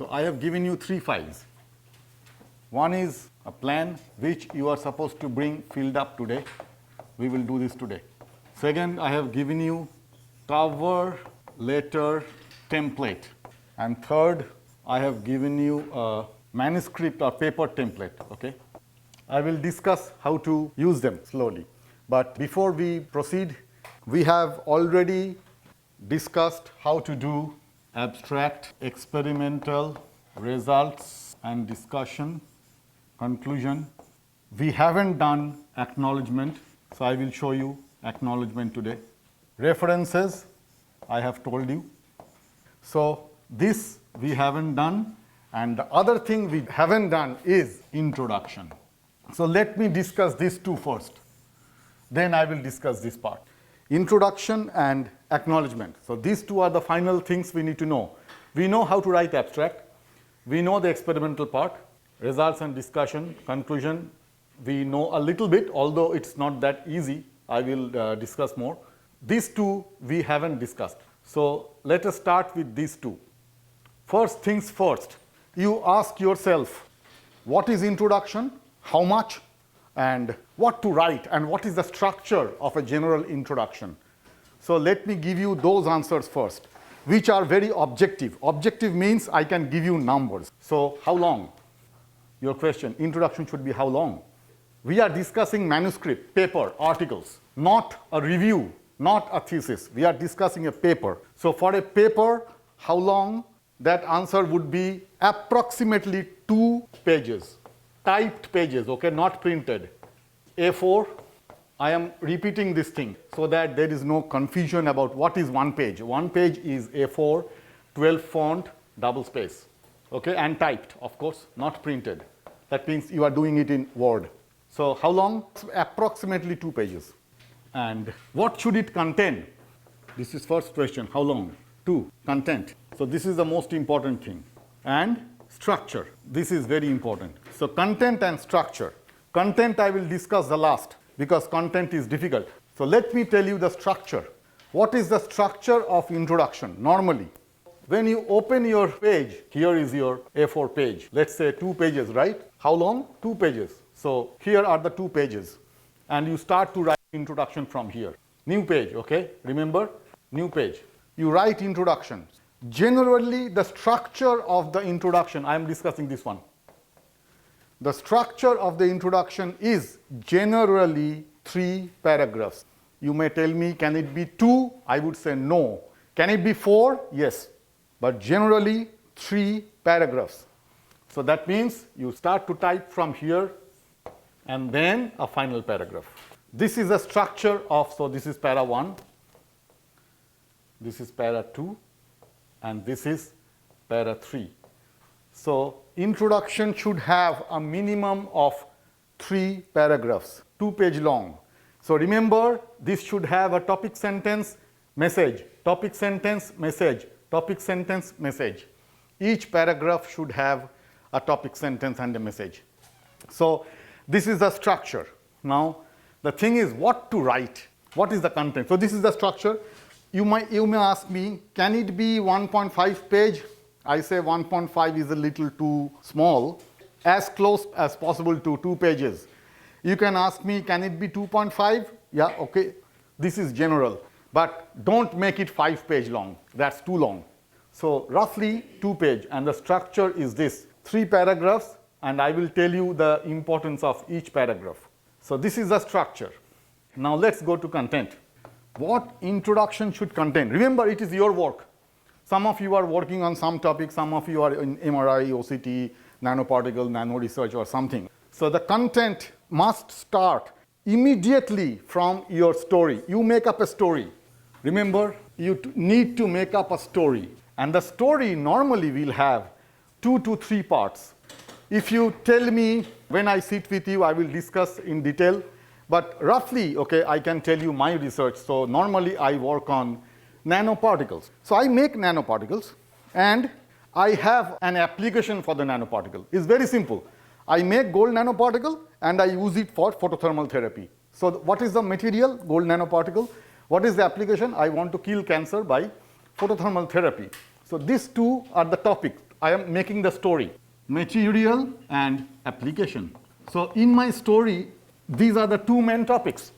So I have given you 3 files. One is a plan which you are supposed to bring filled up today. We will do this today. Second, I have given you cover letter template. And third, I have given you a manuscript or paper template. Okay? I will discuss how to use them slowly. But before we proceed, we have already discussed how to do abstract, experimental, results and discussion, conclusion. We haven't done acknowledgement, so I will show you acknowledgement today. References, I have told you. So this we haven't done, and the other thing we haven't done is introduction. So let me discuss these two first. Then I will discuss this part. Introduction and acknowledgement. So these two are the final things we need to know. We know how to write abstract. We know the experimental part, results and discussion, conclusion. We know a little bit, although it's not that easy. I will discuss more. These two we haven't discussed. So let us start with these two. First things first, you ask yourself, what is introduction, how much, and what to write, and what is the structure of a general introduction. So let me give you those answers first, which are very objective. Objective means I can give you numbers. So how long? Your question, introduction should be how long? We are discussing manuscript, paper, articles, not a review, not a thesis. We are discussing a paper. So for a paper, how long? That answer would be approximately 2 pages. Typed pages, okay, not printed. A4, I am repeating this thing so that there is no confusion about what is 1 page. 1 page is A4, 12 font, double space, okay, and typed, of course, not printed. That means you are doing it in Word. So how long? Approximately 2 pages. And what should it contain? This is first question, how long? 2, content. So this is the most important thing. And structure, this is very important. So content and structure. Content I will discuss the last because content is difficult. So let me tell you the structure. What is the structure of introduction normally? When you open your page, here is your A4 page. Let's say 2 pages, right? How long? 2 pages. So here are the 2 pages. And you start to write introduction from here. New page, okay? Remember? New page. You write introduction. Generally, the structure of the introduction, I am discussing this one. The structure of the introduction is generally 3 paragraphs. You may tell me, can it be 2? I would say no. Can it be 4? Yes. But generally 3 paragraphs. So that means you start to type from here and then a final paragraph. This is the structure of, so this is para 1, this is para 2, and this is para 3. So introduction should have a minimum of 3 paragraphs, 2 page long. So remember, this should have a topic sentence, message, topic sentence, message, topic sentence, message. Each paragraph should have a topic sentence and a message. So this is the structure. Now the thing is what to write. What is the content? So this is the structure. You may ask me, can it be 1.5 page? I say 1.5 is a little too small, as close as possible to 2 pages. You can ask me, can it be 2.5? Yeah, okay. This is general, but don't make it 5 page long. That's too long. So roughly 2 page, and the structure is this, 3 paragraphs, and I will tell you the importance of each paragraph. So this is the structure. Now let's go to content. What introduction should contain? Remember, it is your work. Some of you are working on some topic, some of you are in MRI, OCT, nanoparticle, nano research or something. So the content must start immediately from your story. You make up a story. Remember, you need to make up a story. And the story normally will have 2 to 3 parts. If you tell me, when I sit with you, I will discuss in detail. But roughly, okay, I can tell you my research. So normally I work on nanoparticles. So I make nanoparticles and I have an application for the nanoparticle. It's very simple. I make gold nanoparticle and I use it for photothermal therapy. So what is the material? Gold nanoparticle. What is the application? I want to kill cancer by photothermal therapy. So these two are the topic. I am making the story. Material and application. So in my story, these are the two main topics.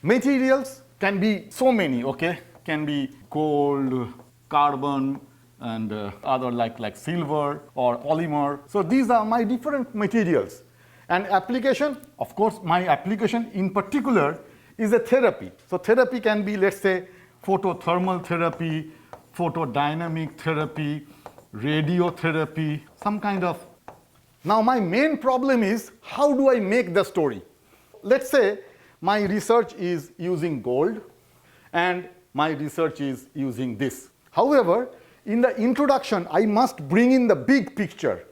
Materials can be so many, okay? Can be gold, carbon, and other like silver or polymer. So these are my different materials. And application, of course, my application in particular is a therapy. So therapy can be, let's say, photothermal therapy, photodynamic therapy, radiotherapy, some kind of. Now my main problem is, how do I make the story? Let's say my research is using gold and my research is using this. However, in the introduction, I must bring in the big picture.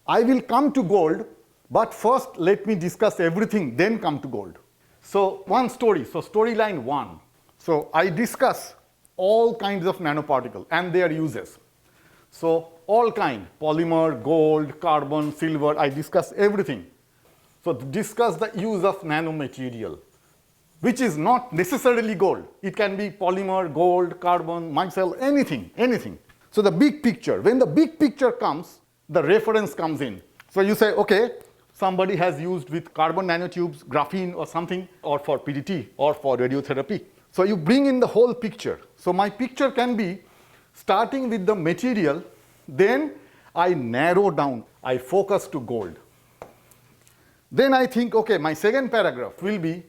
I will come to gold, but first let me discuss everything, then come to gold. So one story, so storyline 1. So I discuss all kinds of nanoparticles and their uses. So all kind, polymer, gold, carbon, silver, I discuss everything. So discuss the use of nanomaterial, which is not necessarily gold. It can be polymer, gold, carbon, micelle, anything, anything. So the big picture, when the big picture comes, the reference comes in. So you say, okay, somebody has used with carbon nanotubes, graphene or something, or for PDT or for radiotherapy. So you bring in the whole picture. So my picture can be starting with the material, then I narrow down, I focus to gold. Then I think, okay, my second paragraph will be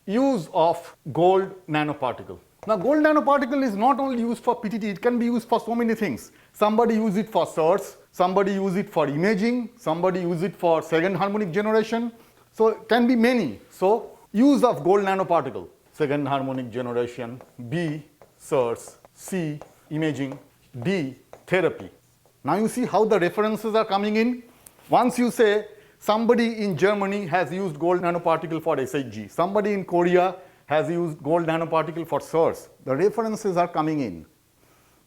use of gold nanoparticle. Now gold nanoparticle is not only used for PTT, it can be used for so many things. Somebody use it for search, somebody use it for imaging, somebody use it for second harmonic generation. So it can be many. So use of gold nanoparticle, second harmonic generation, B, search, C, imaging, D, therapy. Now you see how the references are coming in. Once you say somebody in Germany has used gold nanoparticle for SHG, somebody in Korea has used gold nanoparticle for SIRS, the references are coming in.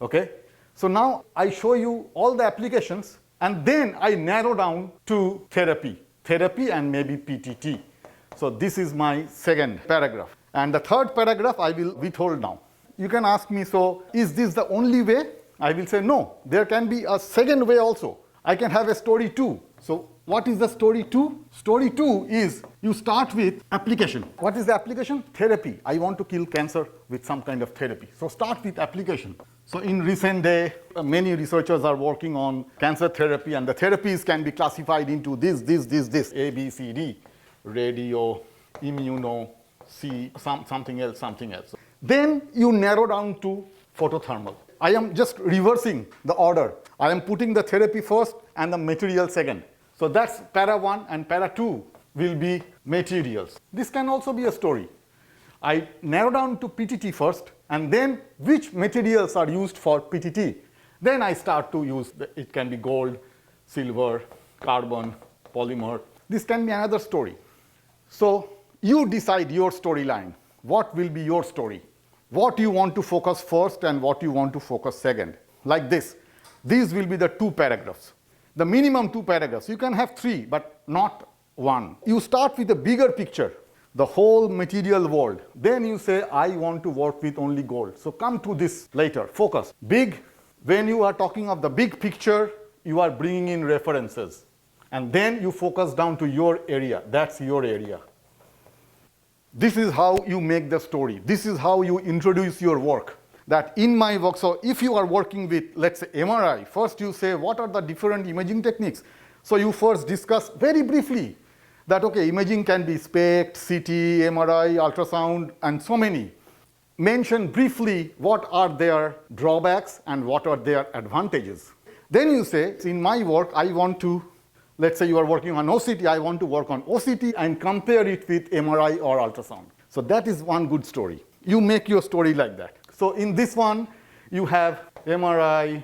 Okay? So now I show you all the applications and then I narrow down to therapy and maybe PTT. So this is my second paragraph. And the third paragraph I will withhold now. You can ask me, so is this the only way? I will say no, there can be a second way also. I can have a story 2. So what is the story 2? Story 2 is you start with application. What is the application? Therapy. I want to kill cancer with some kind of therapy. So start with application. So in recent day, many researchers are working on cancer therapy, and the therapies can be classified into this, A, B, C, D, radio, immuno, C, something else. Then you narrow down to photothermal. I am just reversing the order. I am putting the therapy first and the material second. So that's para 1 and para 2 will be materials. This can also be a story. I narrow down to PTT first and then which materials are used for PTT. Then I start to use, it can be gold, silver, carbon, polymer. This can be another story. So you decide your storyline. What will be your story? What you want to focus first and what you want to focus second. Like this. These will be the 2 paragraphs. The minimum 2 paragraphs. You can have 3, but not 1. You start with a bigger picture, the whole material world. Then you say, I want to work with only gold. So come to this later. Focus. Big. When you are talking of the big picture, you are bringing in references. And then you focus down to your area. That's your area. This is how you make the story. This is how you introduce your work. That in my work, so if you are working with, let's say, MRI, first you say, what are the different imaging techniques? So you first discuss very briefly that, okay, imaging can be SPECT, CT, MRI, ultrasound, and so many. Mention briefly what are their drawbacks and what are their advantages. Then you say, in my work, I want to, let's say you are working on OCT, I want to work on OCT and compare it with MRI or ultrasound. So that is one good story. You make your story like that. So in this one, you have MRI,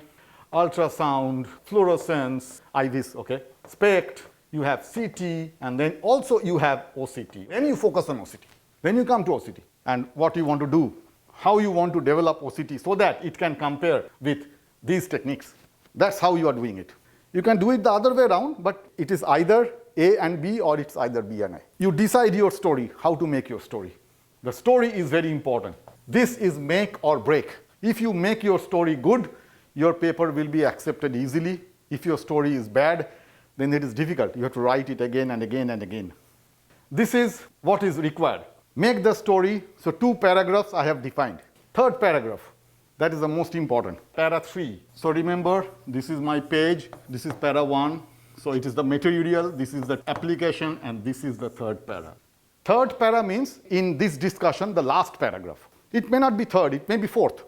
ultrasound, fluorescence, IVIS, okay, SPECT, you have CT, and then also you have OCT. Then you focus on OCT. Then you come to OCT and what you want to do, how you want to develop OCT so that it can compare with these techniques. That's how you are doing it. You can do it the other way around, but it is either A and B or it's either B and A. You decide your story, how to make your story. The story is very important. This is make or break. If you make your story good, your paper will be accepted easily. If your story is bad, then it is difficult. You have to write it again and again and again. This is what is required. Make the story. So 2 paragraphs I have defined. 3rd paragraph, that is the most important. Para 3. So remember, this is my page. This is para 1. So it is the material, this is the application, and this is the 3rd para. 3rd para means, in this discussion, the last paragraph. It may not be 3rd, it may be 4th.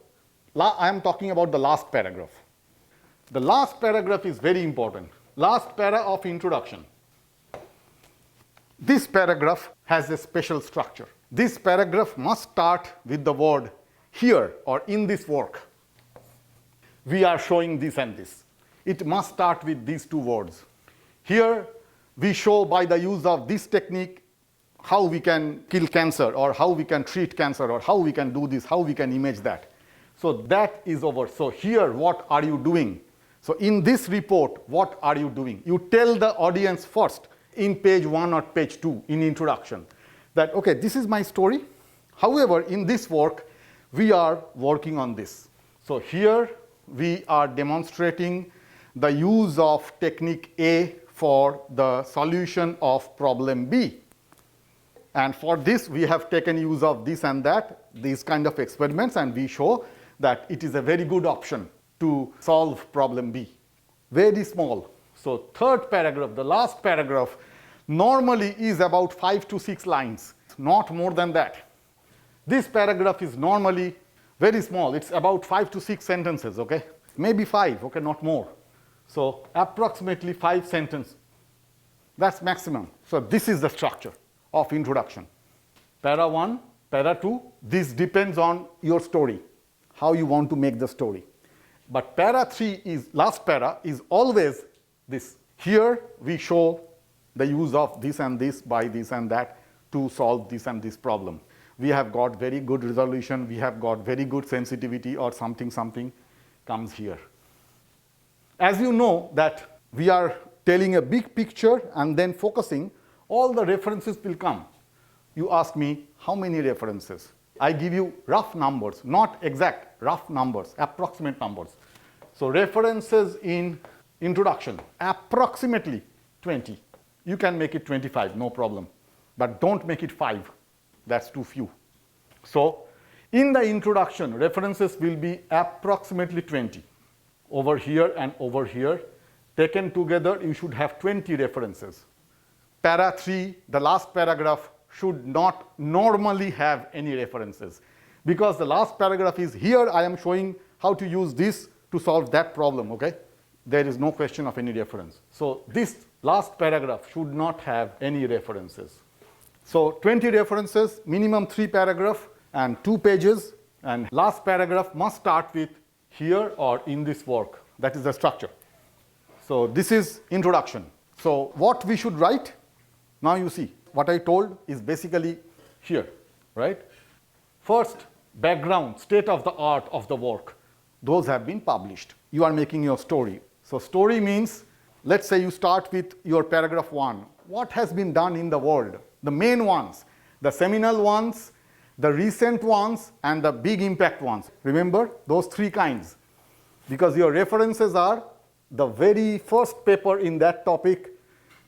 I am talking about the last paragraph. The last paragraph is very important. Last para of introduction. This paragraph has a special structure. This paragraph must start with the word here or in this work. We are showing this and this. It must start with these 2 words. Here we show by the use of this technique how we can kill cancer, or how we can treat cancer, or how we can do this, how we can image that. So that is over. So here, what are you doing? So in this report, what are you doing? You tell the audience first in page 1 or page 2 in introduction that, okay, this is my story. However, in this work, we are working on this. So here we are demonstrating the use of technique A for the solution of problem B. And for this, we have taken use of this and that, these kind of experiments, and we show that it is a very good option to solve problem B. Very small. So 3rd paragraph, the last paragraph, normally is about 5 to 6 lines, not more than that. This paragraph is normally very small. It's about 5 to 6 sentences, okay? Maybe 5, okay, not more. So approximately 5 sentences. That's maximum. So this is the structure of introduction. Para 1, para 2, this depends on your story, how you want to make the story. But para 3 is, last para is always this. Here we show the use of this and this by this and that to solve this and this problem. We have got very good resolution, we have got very good sensitivity, or something comes here. As you know that we are telling a big picture and then focusing, all the references will come. You ask me, how many references? I give you rough numbers, not exact, rough numbers, approximate numbers. So references in introduction, approximately 20. You can make it 25, no problem. But don't make it 5. That's too few. So in the introduction, references will be approximately 20. Over here and over here. Taken together, you should have 20 references. Para 3, the last paragraph, should not normally have any references. Because the last paragraph is here, I am showing how to use this to solve that problem, okay? There is no question of any reference. So this last paragraph should not have any references. So 20 references, minimum 3 paragraphs and 2 pages, and last paragraph must start with here or in this work. That is the structure. So this is introduction. So what we should write? Now you see, what I told is basically here, right? First, background, state of the art of the work. Those have been published. You are making your story. So story means, let's say you start with your paragraph 1. What has been done in the world? The main ones, the seminal ones, the recent ones, and the big impact ones. Remember those 3 kinds. Because your references are the very first paper in that topic,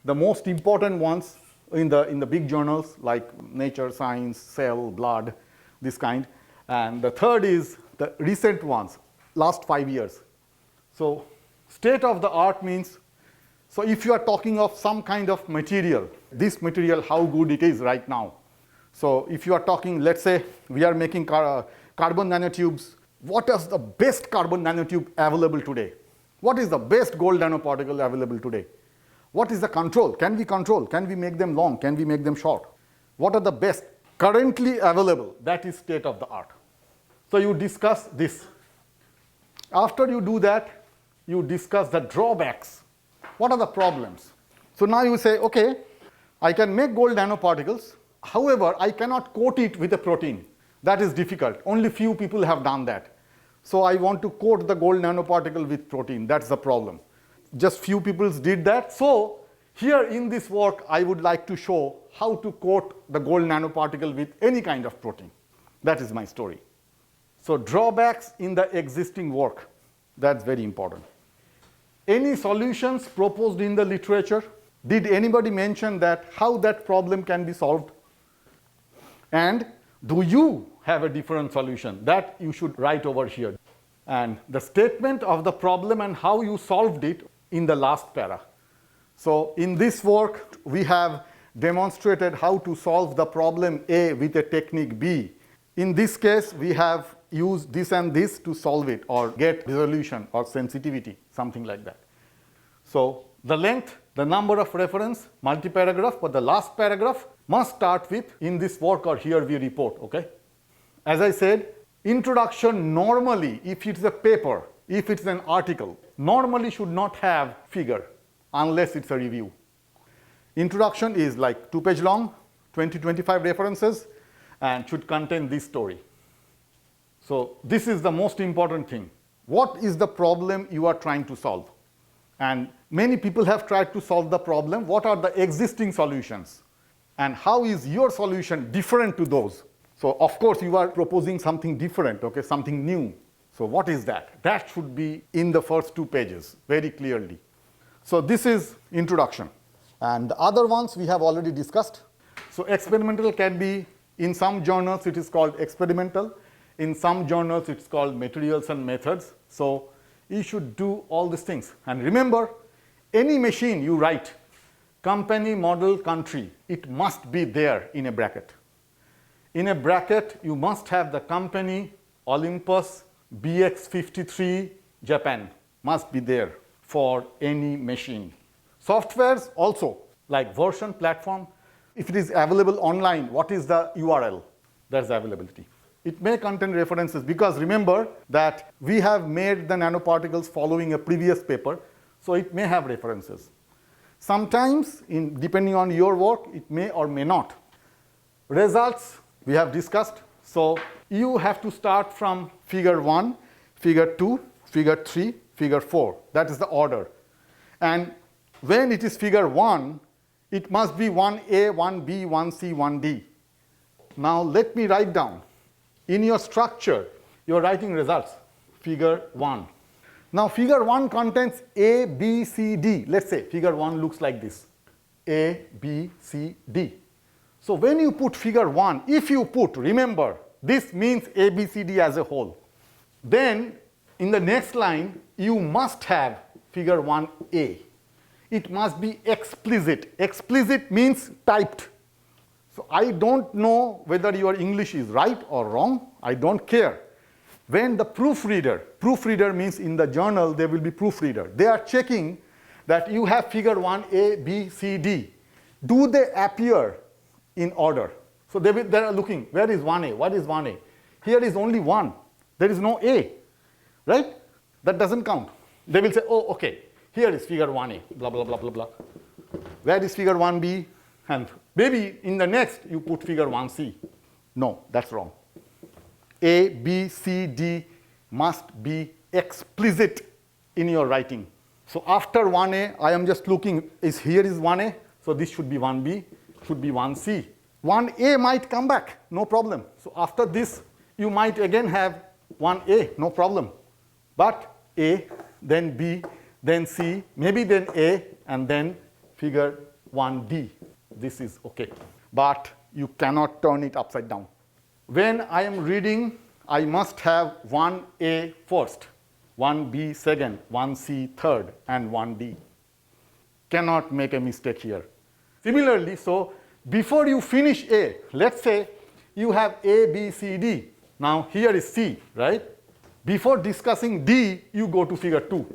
the most important ones in the big journals like Nature, Science, Cell, Blood, this kind. And the third is the recent ones, last 5 years. So state of the art means, so if you are talking of some kind of material, this material, how good it is right now. So if you are talking, let's say we are making carbon nanotubes, what is the best carbon nanotube available today? What is the best gold nanoparticle available today? What is the control? Can we control? Can we make them long? Can we make them short? What are the best currently available? That is state of the art. So you discuss this. After you do that, you discuss the drawbacks. What are the problems? So now you say, okay, I can make gold nanoparticles. However, I cannot coat it with a protein. That is difficult. Only few people have done that. So I want to coat the gold nanoparticle with protein. That's the problem. Just few people did that. So here in this work, I would like to show how to coat the gold nanoparticle with any kind of protein. That is my story. So drawbacks in the existing work. That's very important. Any solutions proposed in the literature? Did anybody mention that how that problem can be solved? And do you have a different solution? That you should write over here. And the statement of the problem and how you solved it in the last para. So in this work, we have demonstrated how to solve the problem A with a technique B. In this case, we have used this and this to solve it or get resolution or sensitivity, something like that. So the length, the number of reference, multi-paragraph, but the last paragraph must start with in this work or here we report, okay? As I said, introduction normally, if it's a paper, if it's an article, normally should not have figure unless it's a review. Introduction is like 2-page long, 20-25 references, and should contain this story. So this is the most important thing. What is the problem you are trying to solve? And many people have tried to solve the problem. What are the existing solutions? And how is your solution different to those? So of course you are proposing something different, okay, something new. So what is that? That should be in the first 2 pages very clearly. So this is introduction. And the other ones we have already discussed. So experimental can be, in some journals it is called experimental. In some journals it's called materials and methods. So you should do all these things. And remember, any machine you write, company, model, country, it must be there in a bracket. In a bracket, you must have the company, Olympus, BX53, Japan, must be there for any machine. Softwares also, like version, platform, if it is available online, what is the URL? There's availability. It may contain references because remember that we have made the nanoparticles following a previous paper, so it may have references. Sometimes, depending on your work, it may or may not. Results we have discussed. So you have to start from figure 1, figure 2, figure 3, figure 4. That is the order. And when it is figure 1, it must be 1A, 1B, 1C, 1D. Now let me write down. In your structure, you are writing results, figure 1. Now figure 1 contains A, B, C, D. Let's say figure 1 looks like this, A, B, C, D. So when you put figure 1, if you put, remember, this means A, B, C, D as a whole. Then in the next line, you must have figure 1A. It must be explicit. Explicit means typed. So I don't know whether your English is right or wrong. I don't care. When the proofreader means in the journal there will be proofreader. They are checking that you have figure 1A, B, C, D. Do they appear in order? So they are looking, where is 1A? What is 1A? Here is only 1. There is no A, right? That doesn't count. They will say, oh, okay, here is figure 1A, blah, blah, blah, blah, blah. Where is figure 1B? And maybe in the next you put figure 1C. No, that's wrong. A, B, C, D must be explicit in your writing. So after 1A, I am just looking, here is 1A, so this should be 1B, should be 1C. 1A might come back, no problem. So after this, you might again have 1A, no problem. But A, then B, then C, maybe then A, and then figure 1D. This is okay. But you cannot turn it upside down. When I am reading, I must have 1A first, 1B second, 1C third, and 1D. Cannot make a mistake here. Similarly, so before you finish A, let's say you have A, B, C, D. Now here is C, right? Before discussing D, you go to figure 2.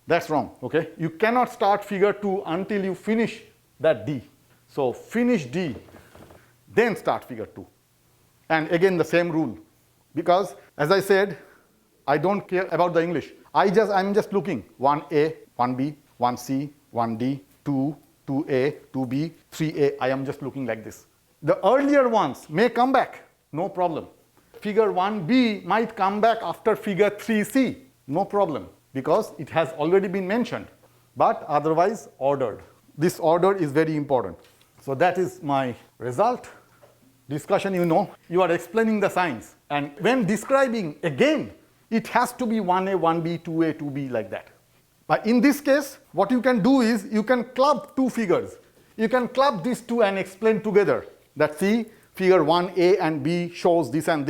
That's wrong, okay? You cannot start figure 2 until you finish that D. So finish D, then start figure 2. And again the same rule. Because as I said, I don't care about the English. I'm just looking 1A, 1B, 1C, 1D, 2, 2A, 2B, 3A. I am just looking like this. The earlier ones may come back, no problem. Figure 1B might come back after figure 3C, no problem, because it has already been mentioned, but otherwise ordered. This order is very important. So that is my result. Discussion, you are explaining the science. And when describing, again, it has to be 1A, 1B, 2A, 2B like that. But in this case, what you can do is you can club two figures. You can club these two and explain together that see, figure 1A and B shows this and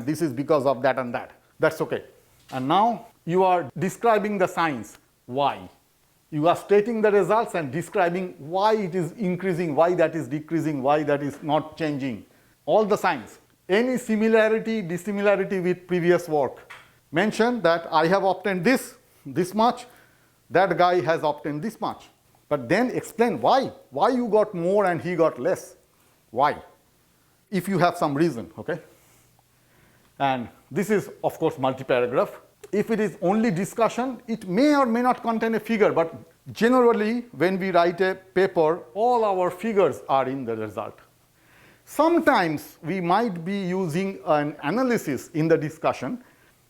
this is because of that and that. That's okay. And now you are describing the signs, why. You are stating the results and describing why it is increasing, why that is decreasing, why that is not changing. All the signs. Any similarity, dissimilarity with previous work. Mention that I have obtained this much, that guy has obtained this much. But then explain why. Why you got more and he got less. Why? If you have some reason, okay? And this is, of course, multi-paragraph. If it is only discussion, it may or may not contain a figure, but generally, when we write a paper, all our figures are in the result. Sometimes we might be using an analysis in the discussion.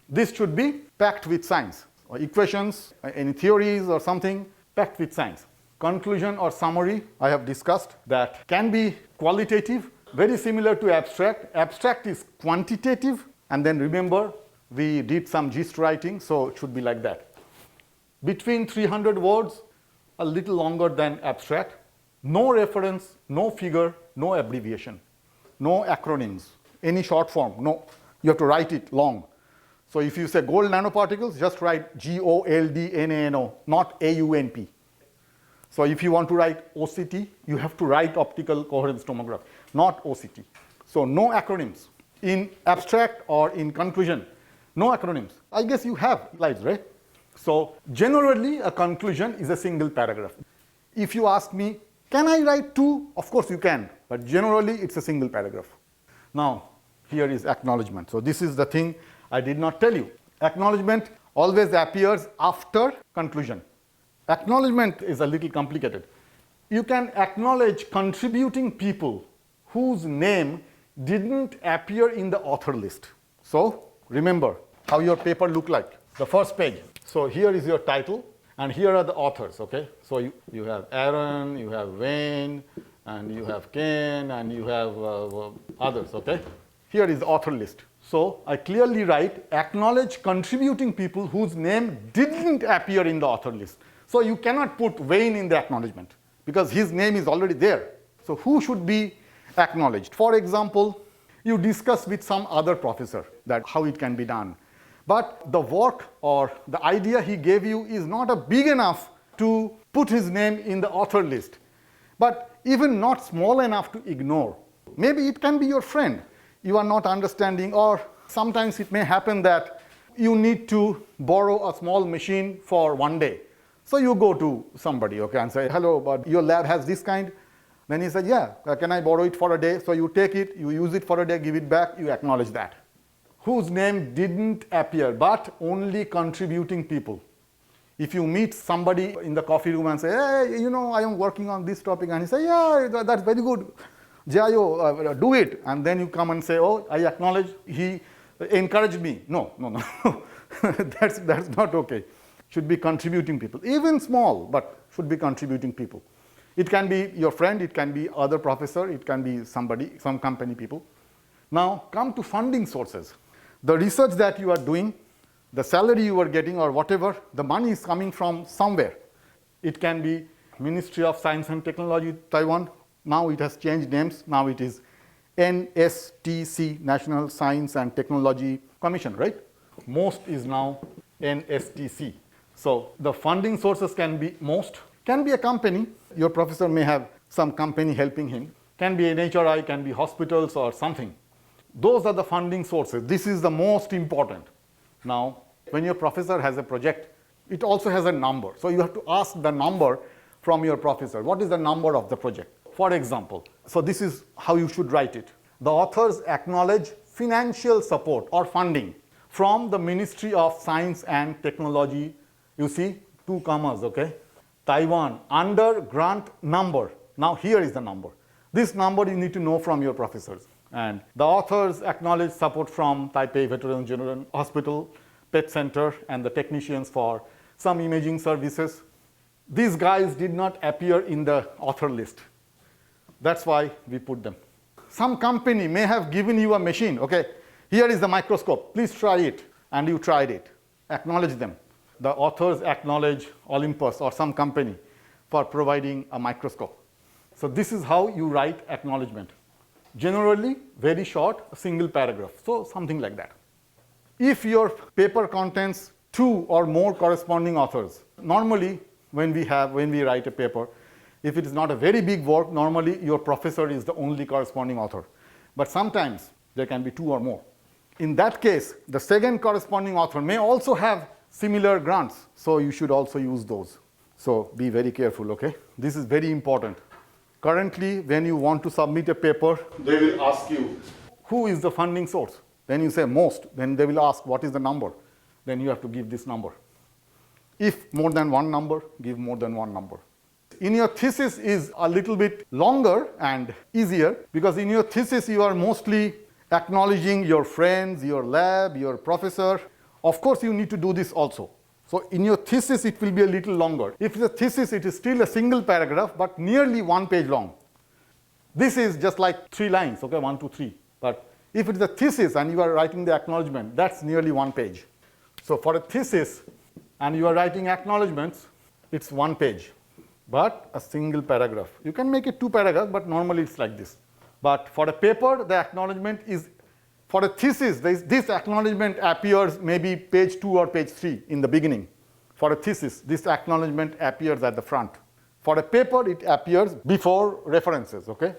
This should be packed with science, or equations, any theories or something, packed with science. Conclusion or summary, I have discussed, that can be qualitative, very similar to abstract. Abstract is quantitative, and then remember, we did some gist writing, so it should be like that. Between 300 words, a little longer than abstract. No reference, no figure, no abbreviation, no acronyms, any short form, no. You have to write it long. So if you say gold nanoparticles, just write GOLDNANO, not AUNP. So if you want to write OCT, you have to write optical coherence tomography, not OCT. So no acronyms. In abstract or in conclusion, no acronyms. I guess you have slides, right? So generally, a conclusion is a single paragraph. If you ask me, can I write two? Of course you can, but generally it's a single paragraph. Now, here is acknowledgement. So this is the thing I did not tell you. Acknowledgement always appears after conclusion. Acknowledgement is a little complicated. You can acknowledge contributing people whose name didn't appear in the author list. So remember how your paper look like. The first page. So here is your title, and here are the authors, okay? So you have Aaron, you have Wayne, and you have Ken, and you have others, okay? Here is the author list. So I clearly write, acknowledge contributing people whose name didn't appear in the author list. So you cannot put Wayne in the acknowledgement, because his name is already there. So who should be acknowledged? For example, you discuss with some other professor that how it can be done. But the work or the idea he gave you is not a big enough to put his name in the author list, but even not small enough to ignore. Maybe it can be your friend. You are not understanding, or sometimes it may happen that you need to borrow a small machine for one day. So you go to somebody, okay, and say, hello, but your lab has this kind. Then he said, yeah, can I borrow it for a day? So you take it, you use it for a day, give it back, you acknowledge that. Whose name didn't appear, but only contributing people. If you meet somebody in the coffee room and say, hey, you know, I am working on this topic, and he say, yeah, that's very good. Jayo, do it. And then you come and say, oh, I acknowledge, he encouraged me. No. that's not okay. Should be contributing people. Even small, but should be contributing people. It can be your friend, it can be other professor, it can be somebody, some company people. Now come to funding sources. The research that you are doing, the salary you are getting or whatever, the money is coming from somewhere. It can be Ministry of Science and Technology, Taiwan. Now it has changed names. Now it is NSTC, National Science and Technology Commission, right? Most is now NSTC. So the funding sources can be most, can be a company. Your professor may have some company helping him. Can be an HRI, can be hospitals or something. Those are the funding sources. This is the most important. Now, when your professor has a project, it also has a number. So you have to ask the number from your professor. What is the number of the project? For example, so this is how you should write it. The authors acknowledge financial support or funding from the Ministry of Science and Technology. You see, 2 commas, okay? Taiwan, under grant number. Now here is the number. This number you need to know from your professors. And the authors acknowledge support from Taipei Veterans General Hospital, PET Center, and the technicians for some imaging services. These guys did not appear in the author list. That's why we put them. Some company may have given you a machine, okay? Here is the microscope, please try it. And you tried it. Acknowledge them. the authors acknowledge Olympus or some company for providing a microscope. So this is how you write acknowledgement. Generally, very short, a single paragraph. So something like that. If your paper contains 2 or more corresponding authors, normally when we write a paper, if it is not a very big work, normally your professor is the only corresponding author. But sometimes there can be 2 or more. In that case, the second corresponding author may also have similar grants, so you should also use those. So be very careful, okay? This is very important. Currently, when you want to submit a paper, they will ask you, who is the funding source? Then you say most. Then they will ask, what is the number? Then you have to give this number. If more than one number, give more than one number. In your thesis is a little bit longer and easier, because in your thesis you are mostly acknowledging your friends, your lab, your professor. Of course, you need to do this also. So in your thesis, it will be a little longer. If it's a thesis, it is still a single paragraph, but nearly 1 page long. This is just like 3 lines, okay, 1, 2, 3. But if it's a thesis and you are writing the acknowledgement, that's nearly 1 page. So for a thesis and you are writing acknowledgements, it's 1 page, but a single paragraph. You can make it 2 paragraphs, but normally it's like this. But for a paper, the acknowledgement is, for a thesis, this acknowledgement appears maybe page 2 or page 3 in the beginning. For a thesis, this acknowledgement appears at the front. For a paper, it appears before references, okay?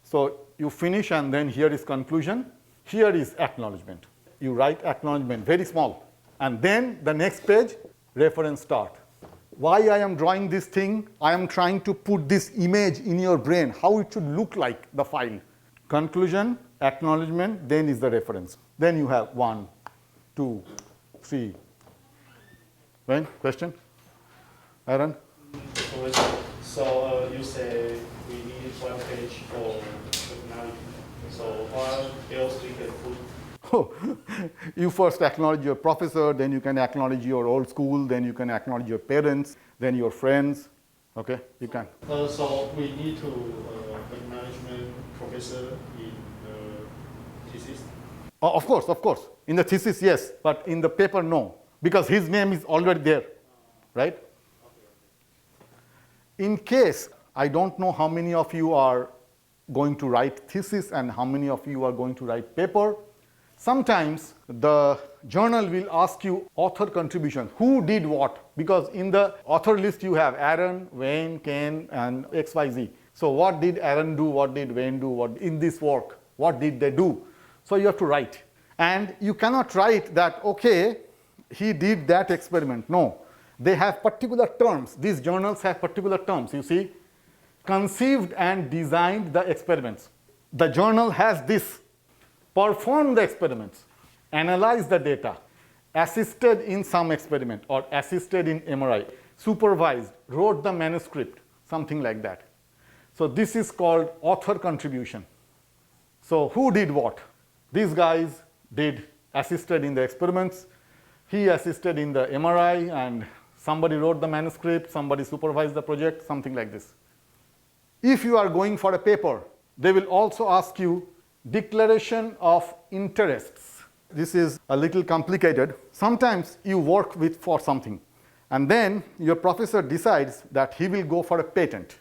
So you finish and then here is conclusion. Here is acknowledgement. You write acknowledgement, very small. And then the next page, reference start. Why I am drawing this thing? I am trying to put this image in your brain, how it should look like, the file. Conclusion, acknowledgement, then is the reference. Then you have 1, 2, 3. Right? Question? Aaron? So you say we need 1 page for acknowledgement. So what else we can put? Oh, you first acknowledge your professor, then you can acknowledge your old school, then you can acknowledge your parents, then your friends. Okay, you can. So we need to acknowledgement professor in the thesis? Oh, of course. In the thesis, yes, but in the paper, no, because his name is already there, right? In case, I don't know how many of you are going to write thesis and how many of you are going to write paper. Sometimes the journal will ask you author contribution, who did what, because in the author list you have Aaron, Wayne, Ken, and XYZ. So what did Aaron do, what did Wayne do, what in this work, what did they do? So you have to write. And you cannot write that, okay, he did that experiment. No, they have particular terms. These journals have particular terms, you see. Conceived and designed the experiments. The journal has this. Performed the experiments, analyzed the data, assisted in some experiment or assisted in MRI, supervised, wrote the manuscript, something like that. So this is called author contribution. So who did what? These guys did assisted in the experiments, he assisted in the MRI, and somebody wrote the manuscript, somebody supervised the project, something like this. If you are going for a paper, they will also ask you declaration of interests. This is a little complicated. Sometimes you work for something, and then your professor decides that he will go for a patent.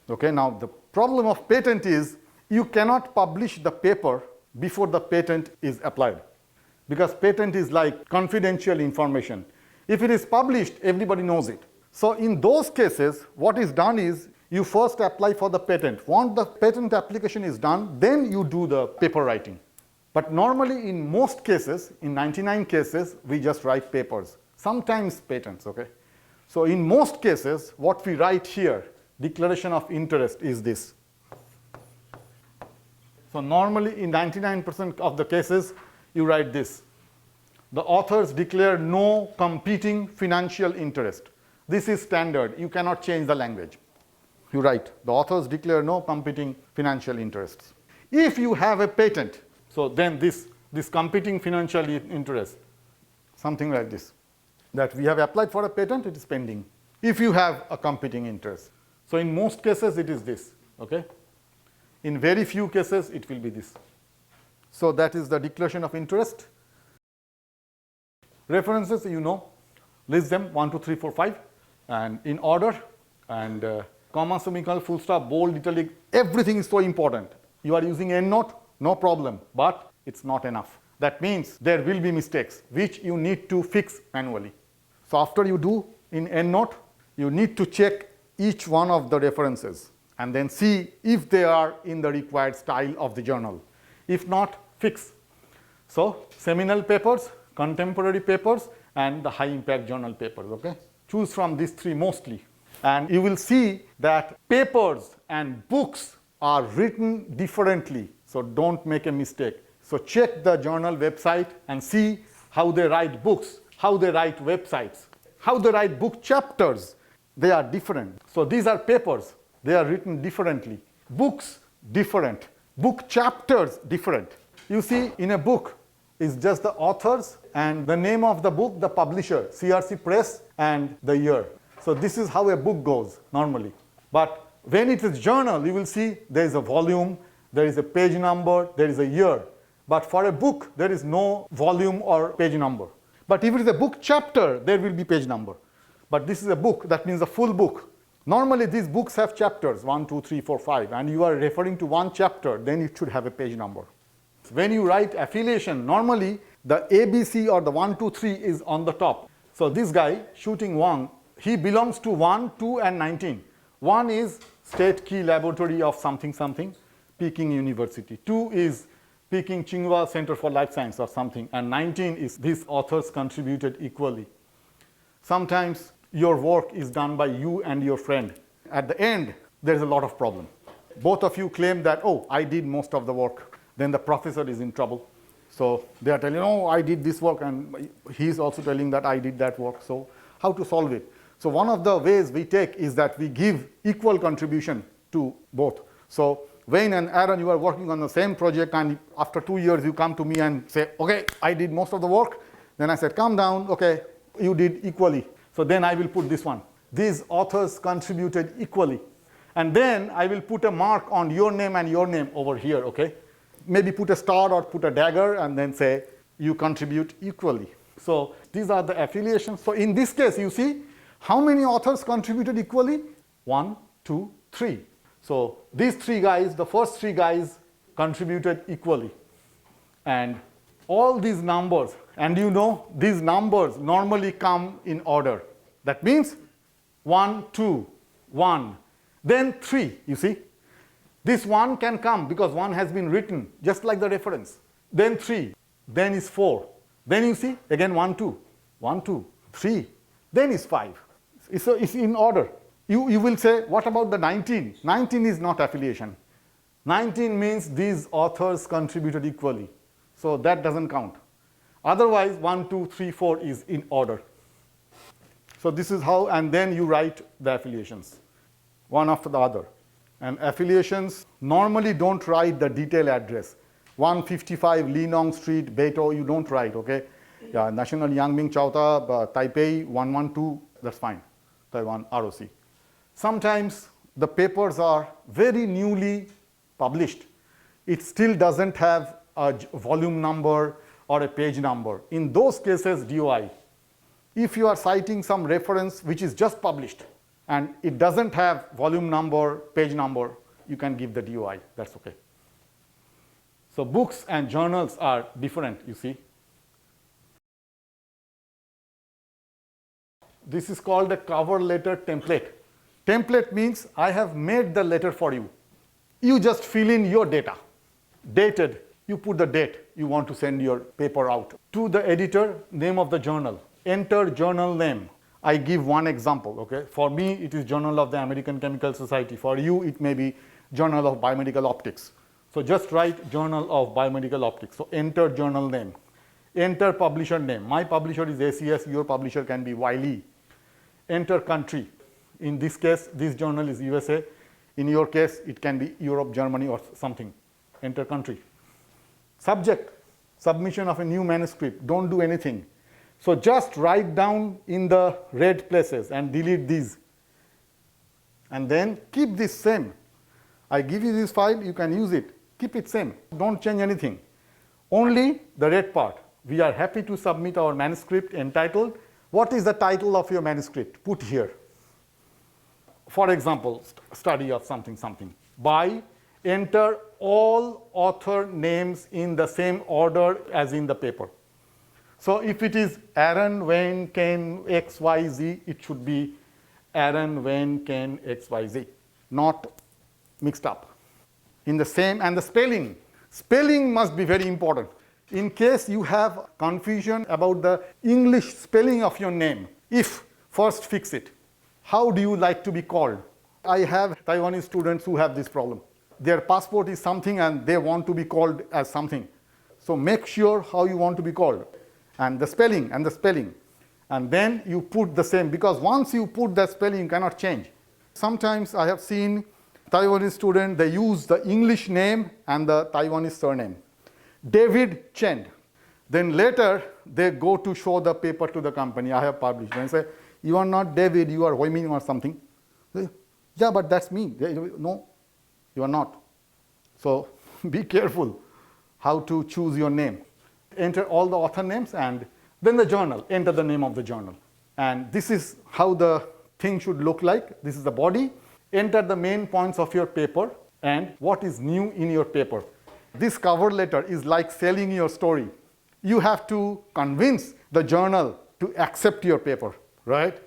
Okay, now the problem of patent is you cannot publish the paper before the patent is applied, because patent is like confidential information. If it is published, everybody knows it. So in those cases, what is done is you first apply for the patent. Once the patent application is done, then you do the paper writing. But normally in most cases, in 99 cases, we just write papers. Sometimes patents, okay? So in most cases, what we write here, declaration of interest, is this. So normally in 99% of the cases, you write this. The authors declare no competing financial interest. This is standard. You cannot change the language. You write, the authors declare no competing financial interests. If you have a patent, so then this competing financial interest, something like this, that we have applied for a patent, it is pending. If you have a competing interest. So in most cases, it is this, okay? In very few cases, it will be this. So that is the declaration of interest. References, you know. list them 1, 2, 3, 4, 5 and in order, and comma, semicolon, full stop, bold, italic, everything is so important. You are using EndNote, no problem, but it's not enough. That means there will be mistakes which you need to fix manually. So after you do in EndNote, you need to check each one of the references and then see if they are in the required style of the journal. If not, fix. So seminal papers, contemporary papers, and the high impact journal papers, okay? Choose from these three mostly. And you will see that papers and books are written differently, so don't make a mistake. So check the journal website and see how they write books, how they write websites, how they write book chapters. They are different. So these are papers. They are written differently. Books, different. Book chapters, different. You see, in a book, it's just the authors and the name of the book, the publisher, CRC Press, and the year. So this is how a book goes normally. But when it is journal, you will see there is a volume, there is a page number, there is a year. But for a book, there is no volume or page number. But if it is a book chapter, there will be page number. But this is a book, that means a full book. Normally these books have chapters, 1, 2, 3, 4, 5, and you are referring to one chapter, then it should have a page number. When you write affiliation, normally the ABC or the 1, 2, 3 is on the top. So this guy, shooting Wang, he belongs to 1, 2, and 19. 1 is State Key Laboratory of something something, Peking University. 2 is Peking Tsinghua Center for Life Science or something, and 19 is these authors contributed equally. Sometimes your work is done by you and your friend. At the end, there is a lot of problem. Both of you claim that, oh, I did most of the work. Then the professor is in trouble. So they are telling, oh, I did this work, and he is also telling that I did that work. So how to solve it? So one of the ways we take is that we give equal contribution to both. So Wayne and Aaron, you are working on the same project, and after 2 years you come to me and say, okay, I did most of the work. Then I said, calm down, okay, you did equally. So then I will put this one. These authors contributed equally. And then I will put a mark on your name and your name over here, okay? Maybe put a star or put a dagger and then say, you contribute equally. So these are the affiliations. So in this case, you see, how many authors contributed equally? 1, 2, 3. So these three guys, the first three guys contributed equally. And all these numbers, and you know, these numbers normally come in order. That means 1, 2, 1, then 3, you see. This 1 can come because 1 has been written, just like the reference. Then 3, then is 4. Then you see, again 1, 2, 1, 2, 3, then is 5. So it's in order. You will say, what about the 19? 19 is not affiliation. 19 means these authors contributed equally. So that doesn't count. Otherwise, 1, 2, 3, 4 is in order. So this is how, and then you write the affiliations, one after the other. And affiliations normally don't write the detail address. 155 Linong Street, Beito, you don't write, okay? Yeah, National Yangming Chauta, Taipei 112, that's fine. Taiwan, ROC. Sometimes the papers are very newly published. It still doesn't have a volume number or a page number. In those cases, DOI. If you are citing some reference which is just published and it doesn't have volume number, page number, you can give the DOI, that's okay. So books and journals are different, you see. This is called a cover letter template. Template means I have made the letter for you. You just fill in your data. Dated, you put the date you want to send your paper out. To the editor, name of the journal. Enter journal name. I give one example, okay? For me, it is Journal of the American Chemical Society. For you, it may be Journal of Biomedical Optics. So just write Journal of Biomedical Optics. So enter journal name. Enter publisher name. My publisher is ACS, your publisher can be Wiley. Enter country. In this case, this journal is USA. In your case, it can be Europe, Germany, or something. Enter country. Subject, submission of a new manuscript. Don't do anything. So just write down in the red places and delete these. And then keep this same. I give you this file, you can use it. Keep it same. Don't change anything. Only the red part. We are happy to submit our manuscript entitled What is the title of your manuscript? Put here. For example, study of something, something. By, enter all author names in the same order as in the paper. So if it is Aaron, Wayne, Ken, XYZ, it should be Aaron, Wayne, Ken, XYZ, not mixed up. In the same, and the spelling. Spelling must be very important. In case you have confusion about the English spelling of your name, if first fix it. How do you like to be called? I have Taiwanese students who have this problem. Their passport is something and they want to be called as something. So make sure how you want to be called. And the spelling, and the spelling. And then you put the same, because once you put the spelling, you cannot change. Sometimes I have seen Taiwanese students, they use the English name and the Taiwanese surname. David Chen. Then later, they go to show the paper to the company I have published. And say, you are not David, you are Huiming or something. Yeah, but that's me. No, you are not. So be careful how to choose your name. Enter all the author names and then the journal. Enter the name of the journal. And this is how the thing should look like. This is the body. Enter the main points of your paper and what is new in your paper. This cover letter is like selling your story. You have to convince the journal to accept your paper, right?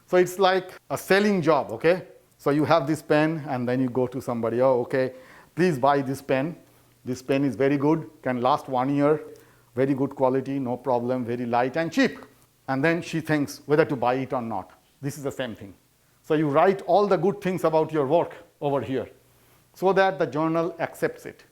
So it's like a selling job, okay? So you have this pen and then you go to somebody, oh, okay, please buy this pen. This pen is very good, can last 1 year, very good quality, no problem, very light and cheap. And then she thinks whether to buy it or not. This is the same thing. So you write all the good things about your work over here so that the journal accepts it.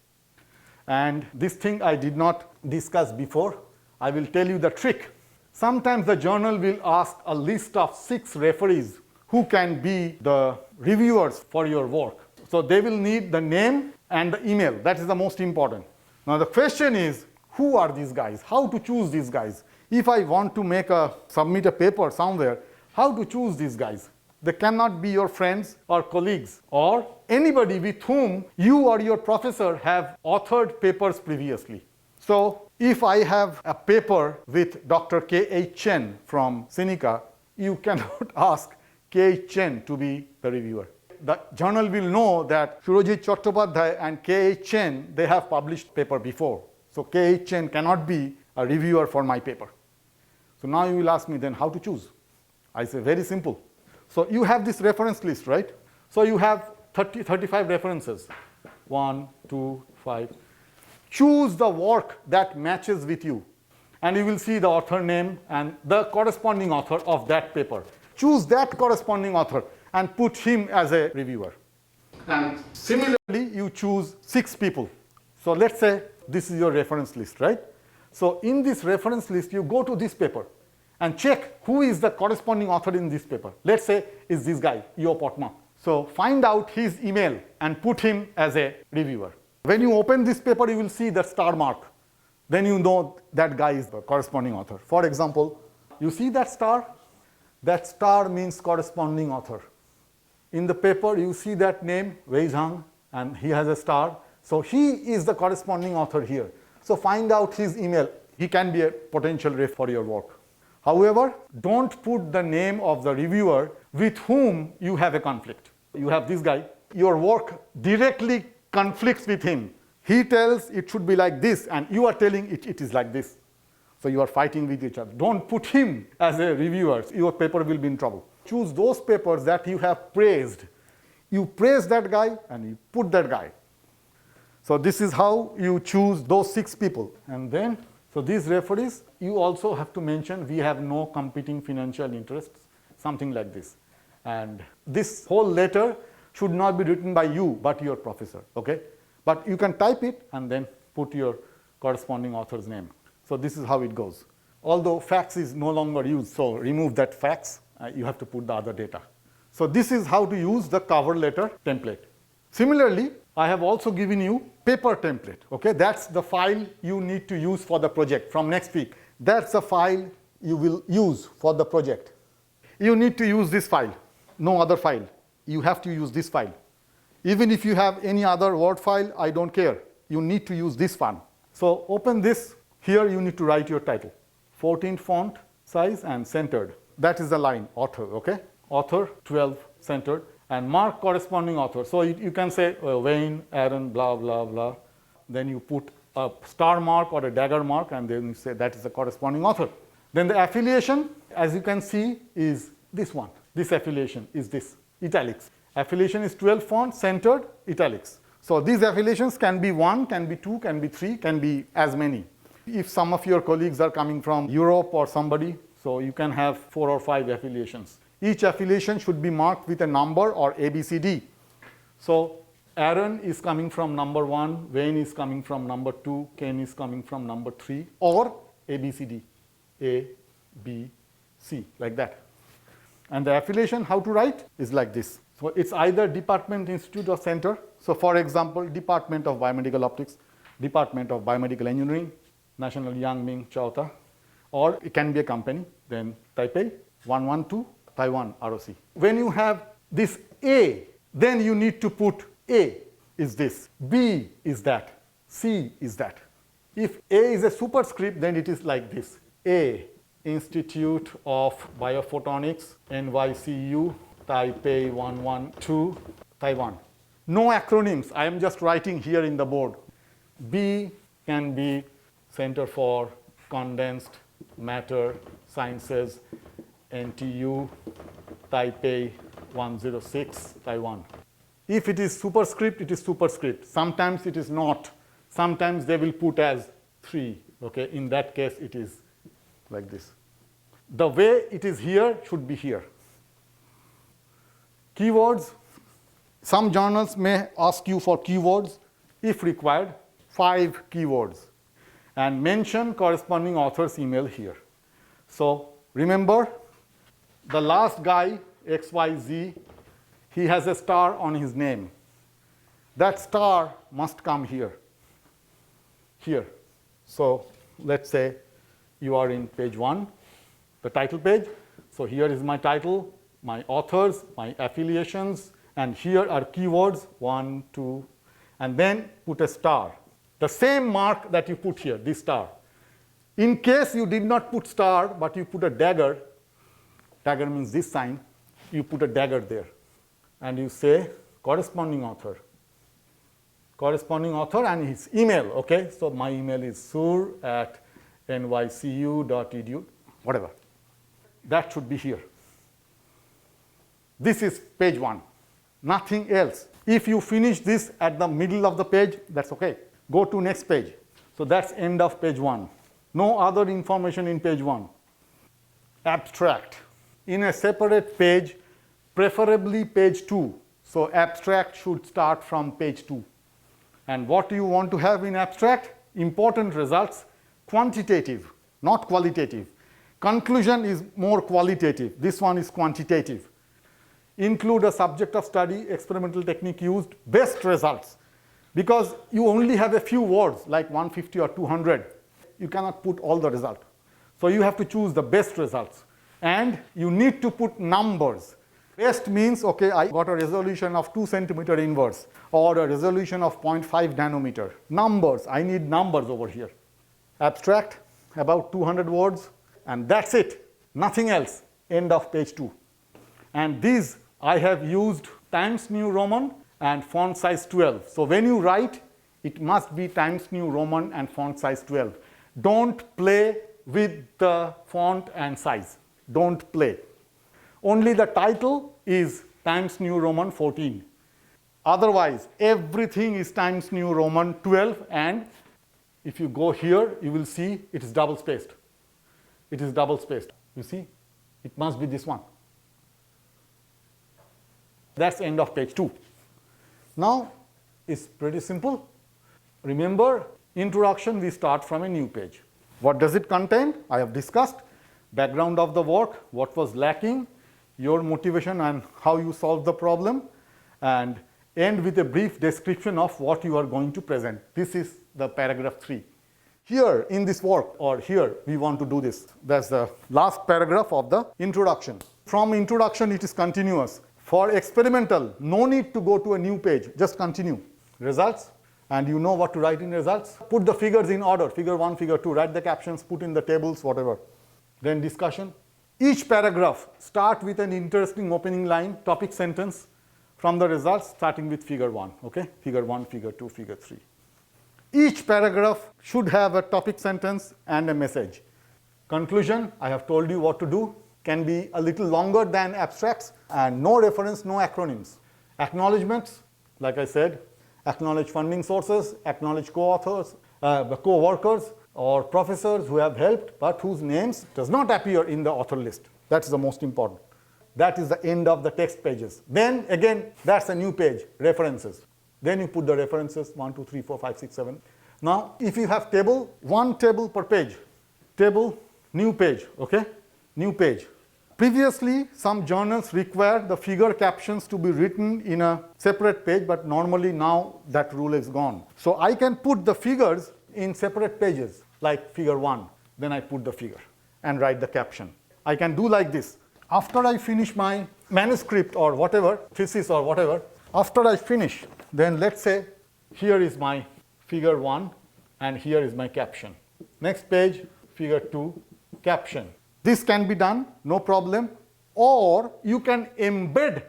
And this thing I did not discuss before. I will tell you the trick. Sometimes the journal will ask a list of 6 referees who can be the reviewers for your work. So they will need the name and the email. That is the most important. Now the question is, who are these guys? How to choose these guys? If I want to submit a paper somewhere, how to choose these guys? They cannot be your friends or colleagues or anybody with whom you or your professor have authored papers previously. So if I have a paper with Dr. K.H. Chen from Sinica, you cannot ask K.H. Chen to be the reviewer. The journal will know that Surojit Chattopadhyay and K.H. Chen, they have published paper before. So K.H. Chen cannot be a reviewer for my paper. So now you will ask me then how to choose. I say very simple. So you have this reference list, right? So you have 35 references. 1, 2, 5. Choose the work that matches with you. And you will see the author name and the corresponding author of that paper. Choose that corresponding author and put him as a reviewer. And similarly, you choose 6 people. So let's say this is your reference list, right? So in this reference list, you go to this paper and check who is the corresponding author in this paper. Let's say it's this guy, Yo Potma. So find out his email and put him as a reviewer. When you open this paper, you will see the star mark. Then you know that guy is the corresponding author. For example, you see that star? That star means corresponding author. In the paper, you see that name, Wei Zhang, and he has a star. So he is the corresponding author here. So find out his email. He can be a potential ref for your work. However, don't put the name of the reviewer with whom you have a conflict. You have this guy. Your work directly conflicts with him. He tells it should be like this, and you are telling it is like this. So you are fighting with each other. Don't put him as a reviewer. Your paper will be in trouble. Choose those papers that you have praised. You praise that guy and you put that guy. So this is how you choose those 6 people. And then, so these referees, you also have to mention we have no competing financial interests, something like this. And this whole letter should not be written by you, but your professor, okay? But you can type it and then put your corresponding author's name. So this is how it goes. Although fax is no longer used, so remove that fax, you have to put the other data. So this is how to use the cover letter template. Similarly, I have also given you paper template, okay? That's the file you need to use for the project from next week. That's the file you will use for the project. You need to use this file, no other file. You have to use this file. Even if you have any other Word file, I don't care. You need to use this one. So open this. Here you need to write your title. 14 font size and centered. that is the line, author, okay? Author 12 centered, and mark corresponding author. So you can say Wayne, Aaron, blah, blah, blah. Then you put a star mark or a dagger mark, and then you say that is the corresponding author. Then the affiliation, as you can see, is this one. This affiliation is this, italics. Affiliation is 12 font, centered, italics. So these affiliations can be 1, can be 2, can be 3, can be as many. If some of your colleagues are coming from Europe or somebody, so you can have 4 or 5 affiliations. Each affiliation should be marked with a number or ABCD. So Aaron is coming from number 1, Wayne is coming from number 2, Ken is coming from number 3, or ABCD, A, B, C, like that. And the affiliation, how to write, is like this. So it's either department, institute, or center. So for example, Department of Biomedical Optics, Department of Biomedical Engineering, National Yangming Chauta, or it can be a company, then Taipei 112, Taiwan ROC. When you have this A, then you need to put A is this, B is that, C is that. If A is a superscript, then it is like this. A, Institute of Biophotonics, NYCU, Taipei 112, Taiwan. No acronyms, I am just writing here in the board. B can be Center for Condensed Matter Sciences, NTU, Taipei 106, Taiwan. If it is superscript, it is superscript. Sometimes it is not. Sometimes they will put as 3. Okay? In that case, it is like this. The way it is here should be here. Keywords. Some journals may ask you for keywords. If required, 5 keywords. And mention corresponding author's email here. So remember, the last guy, XYZ, he has a star on his name. That star must come here. Here. So let's say you are in page 1, the title page. So here is my title, my authors, my affiliations, and here are keywords, 1, 2, and then put a star. The same mark that you put here, this star. In case you did not put star, but you put a dagger, dagger means this sign, you put a dagger there. And you say corresponding author. Corresponding author and his email, okay? So my email is sur@nycu.edu, whatever. That should be here. This is page 1. Nothing else. If you finish this at the middle of the page, that's okay. Go to next page. So that's end of page 1. No other information in page 1. Abstract. In a separate page, preferably page 2. So abstract should start from page 2. And what do you want to have in abstract? Important results, quantitative, not qualitative. Conclusion is more qualitative. This one is quantitative. Include a subject of study, experimental technique used, best results. Because you only have a few words, like 150 or 200. You cannot put all the result. So you have to choose the best results. And you need to put numbers. Best means, okay, I got a resolution of 2 centimeter inverse or a resolution of 0.5 nanometer. Numbers, I need numbers over here. Abstract, about 200 words, and that's it. Nothing else. End of page 2. And these I have used Times New Roman and font size 12. So when you write, it must be Times New Roman and font size 12. Don't play with the font and size. Don't play. Only the title is Times New Roman 14. Otherwise, everything is Times New Roman 12, and if you go here, you will see it is double spaced. It is double spaced. You see? It must be this one. That's end of page 2. Now, it's pretty simple. Remember, introduction, we start from a new page. What does it contain? I have discussed. Background of the work, what was lacking, your motivation and how you solve the problem, and end with a brief description of what you are going to present. This is the paragraph 3. Here in this work, or here, we want to do this. That's the last paragraph of the introduction. From introduction, it is continuous. For experimental, no need to go to a new page, just continue. Results, and you know what to write in results. Put the figures in order, figure 1, figure 2, write the captions, put in the tables, whatever. Then discussion. Each paragraph start with an interesting opening line, topic sentence from the results starting with figure 1, okay? Figure 1, figure 2, figure 3. Each paragraph should have a topic sentence and a message. Conclusion, I have told you what to do, can be a little longer than abstracts, and no reference, no acronyms. Acknowledgements, like I said, acknowledge funding sources, acknowledge co-authors, co-workers or professors who have helped but whose names does not appear in the author list. That's the most important. That is the end of the text pages. Then again, that's a new page, references. Then you put the references 1, 2, 3, 4, 5, 6, 7. Now, if you have table, one table per page, table, new page, okay? New page. Previously, some journals require the figure captions to be written in a separate page, but normally now that rule is gone. So I can put the figures in separate pages, like figure 1. Then I put the figure and write the caption. I can do like this. After I finish my manuscript or whatever, thesis or whatever, after I finish, then let's say here is my figure 1 and here is my caption. Next page, figure 2, caption. This can be done, no problem, or you can embed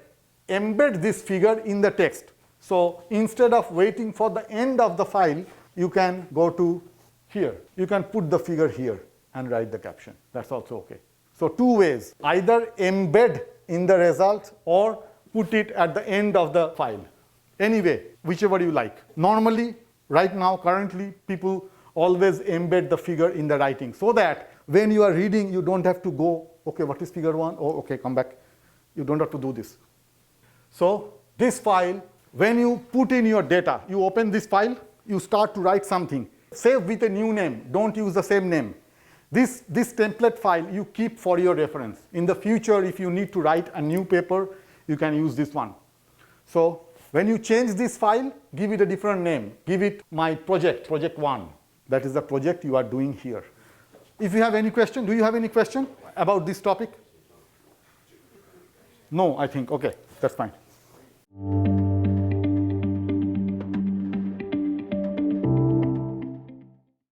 this figure in the text. So instead of waiting for the end of the file, you can go to here. You can put the figure here and write the caption. That's also okay. So two ways, either embed in the result or put it at the end of the file. Anyway, whichever you like. Normally, right now, currently, people always embed the figure in the writing so that when you are reading, you don't have to go, okay, what is figure 1? Oh, okay, come back. You don't have to do this. So this file, when you put in your data, you open this file, you start to write something. Save with a new name. Don't use the same name. This template file you keep for your reference. In the future, if you need to write a new paper, you can use this one. So when you change this file, give it a different name. Give it my project, project 1. That is the project you are doing here. If you have any question, do you have any question about this topic? No, I think, okay, that's fine.